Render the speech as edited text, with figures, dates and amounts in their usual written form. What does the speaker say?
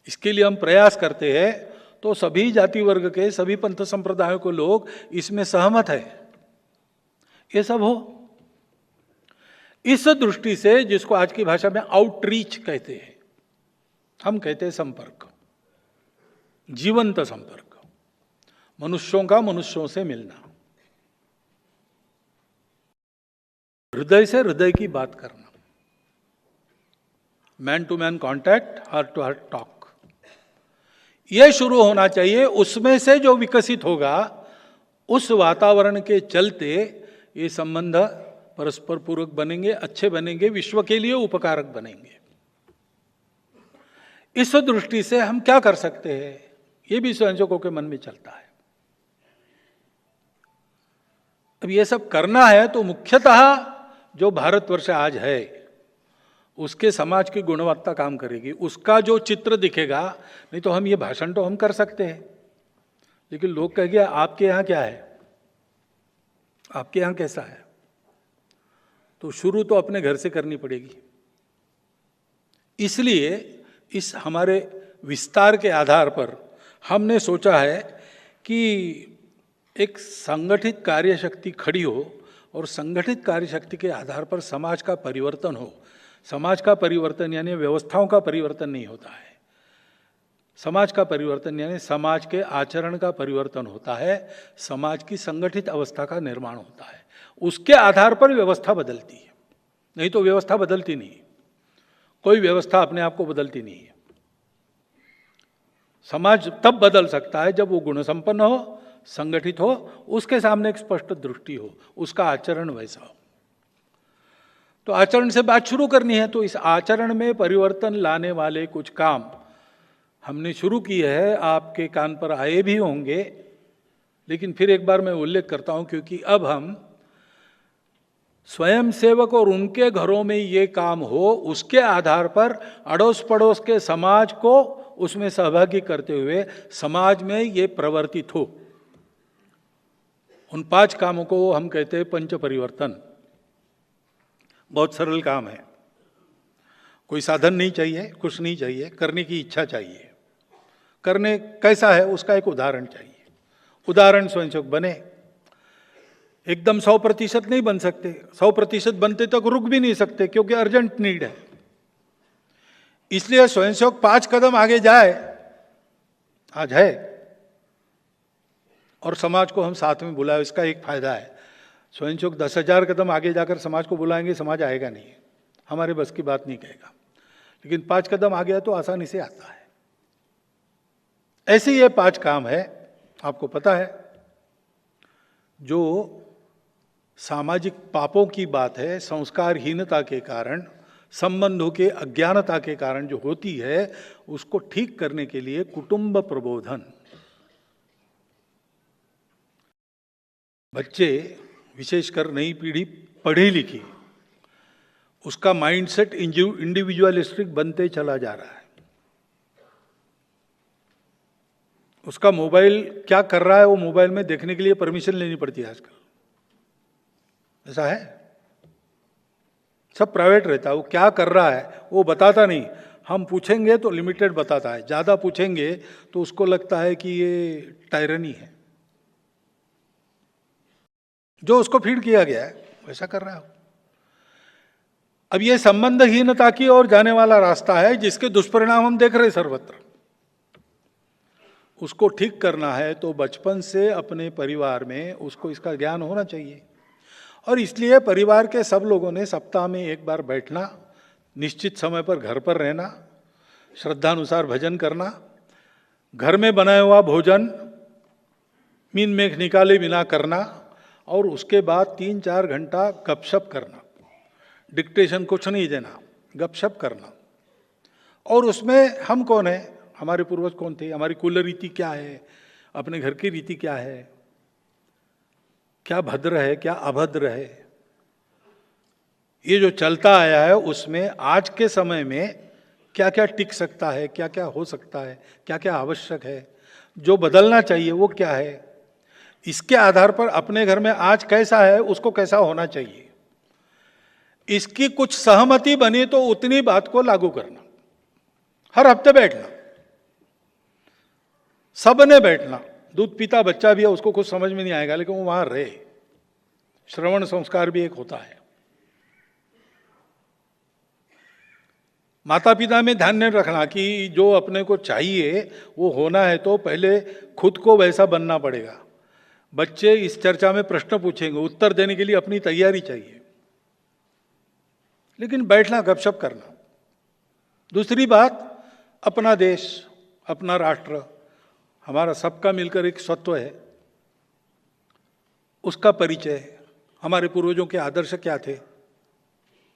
इसके लिए हम प्रयास करते हैं तो सभी जाति वर्ग के, सभी पंथ संप्रदायों के लोग इसमें सहमत है, ये सब हो। इस दृष्टि से जिसको आज की भाषा में आउटरीच कहते हैं, हम कहते हैं संपर्क, जीवंत संपर्क, मनुष्यों का मनुष्यों से मिलना, हृदय से हृदय की बात करना, man to man contact, heart to heart talk, यह शुरू होना चाहिए। उसमें से जो विकसित होगा, उस वातावरण के चलते ये संबंध परस्पर पूरक बनेंगे, अच्छे बनेंगे, विश्व के लिए उपकारक बनेंगे। इस दृष्टि से हम क्या कर सकते हैं, ये भी स्वयंसेवकों के मन में चलता है। अब ये सब करना है तो मुख्यतः जो भारतवर्ष आज है उसके समाज की गुणवत्ता काम करेगी, उसका जो चित्र दिखेगा। नहीं तो हम ये भाषण तो हम कर सकते हैं, लेकिन लोग कहेंगे आपके यहाँ क्या है, आपके यहाँ कैसा है। तो शुरू तो अपने घर से करनी पड़ेगी। इसलिए इस हमारे विस्तार के आधार पर हमने सोचा है कि एक संगठित कार्यशक्ति खड़ी हो और संगठित कार्यशक्ति के आधार पर समाज का परिवर्तन हो। समाज का परिवर्तन यानी व्यवस्थाओं का परिवर्तन नहीं होता है, समाज का परिवर्तन यानी समाज के आचरण का परिवर्तन होता है, समाज की संगठित अवस्था का निर्माण होता है। उसके आधार पर व्यवस्था बदलती है, नहीं तो व्यवस्था बदलती नहीं। कोई व्यवस्था अपने आप को बदलती नहीं है। समाज तब बदल सकता है जब वो गुण संपन्न हो, संगठित हो, उसके सामने एक स्पष्ट दृष्टि हो, उसका आचरण वैसा हो। तो आचरण से बात शुरू करनी है, तो इस आचरण में परिवर्तन लाने वाले कुछ काम हमने शुरू किए हैं, आपके कान पर आए भी होंगे। लेकिन फिर एक बार मैं उल्लेख करता हूं, क्योंकि अब हम स्वयंसेवक और उनके घरों में ये काम हो, उसके आधार पर अड़ोस पड़ोस के समाज को उसमें सहभागी करते हुए समाज में ये प्रवर्तित हो। उन 5 कामों को हम कहते हैं पंच परिवर्तन। बहुत सरल काम है, कोई साधन नहीं चाहिए, कुछ नहीं चाहिए, करने की इच्छा चाहिए। करने कैसा है उसका एक उदाहरण चाहिए। उदाहरण स्वयंसेवक बने। एकदम 100% नहीं बन सकते, 100% बनते तक रुक भी नहीं सकते, क्योंकि अर्जेंट नीड है। इसलिए स्वयंसेवक 5 कदम आगे जाए, आज है, और समाज को हम साथ में बुलाए। इसका एक फायदा है, स्वयंसेवक 10,000 कदम आगे जाकर समाज को बुलाएंगे, समाज आएगा नहीं, हमारे बस की बात नहीं कहेगा। लेकिन 5 कदम आ गया तो आसानी से आता है। ऐसे ये 5 काम है, आपको पता है, जो सामाजिक पापों की बात है, संस्कारहीनता के कारण, संबंधों के अज्ञानता के कारण जो होती है, उसको ठीक करने के लिए कुटुंब प्रबोधन। बच्चे, विशेषकर नई पीढ़ी पढ़ी लिखी, उसका माइंडसेट इंडिविजुअलिस्टिक बनते चला जा रहा है। उसका मोबाइल क्या कर रहा है, वो मोबाइल में देखने के लिए परमिशन लेनी पड़ती है आजकल। ऐसा है, सब प्राइवेट रहता है। वो क्या कर रहा है वो बताता नहीं। हम पूछेंगे तो लिमिटेड बताता है, ज्यादा पूछेंगे तो उसको लगता है कि ये टायरनी है। जो उसको फीड किया गया है वैसा कर रहा है। अब ये संबंधहीनता की ओर जाने वाला रास्ता है, जिसके दुष्परिणाम हम देख रहे सर्वत्र। उसको ठीक करना है तो बचपन से अपने परिवार में उसको इसका ज्ञान होना चाहिए। और इसलिए परिवार के सब लोगों ने सप्ताह में एक बार बैठना, निश्चित समय पर घर पर रहना, श्रद्धानुसार भजन करना, घर में बनाया हुआ भोजन मीन मेघ निकाले बिना करना, और उसके बाद 3-4 घंटा गपशप करना। डिक्टेशन कुछ नहीं देना, गपशप करना। और उसमें हम कौन है, हमारे पूर्वज कौन थे, हमारी कुल रीति क्या है, अपने घर की रीति क्या है, क्या भद्र है, क्या अभद्र है, ये जो चलता आया है, उसमें आज के समय में क्या क्या टिक सकता है, क्या क्या हो सकता है, क्या क्या आवश्यक है, जो बदलना चाहिए वो क्या है, इसके आधार पर अपने घर में आज कैसा है उसको कैसा होना चाहिए, इसकी कुछ सहमति बनी तो उतनी बात को लागू करना। हर हफ्ते बैठना, सबने बैठना, दूध पीता बच्चा भी है, उसको कुछ समझ में नहीं आएगा, लेकिन वो वहां रहे। श्रवण संस्कार भी एक होता है। माता पिता में ध्यान नहीं रखना कि जो अपने को चाहिए वो होना है तो पहले खुद को वैसा बनना पड़ेगा। बच्चे इस चर्चा में प्रश्न पूछेंगे, उत्तर देने के लिए अपनी तैयारी चाहिए, लेकिन बैठना गपशप करना। दूसरी बात, अपना देश, अपना राष्ट्र, हमारा सबका मिलकर एक स्वत्व है, उसका परिचय, हमारे पूर्वजों के आदर्श क्या थे,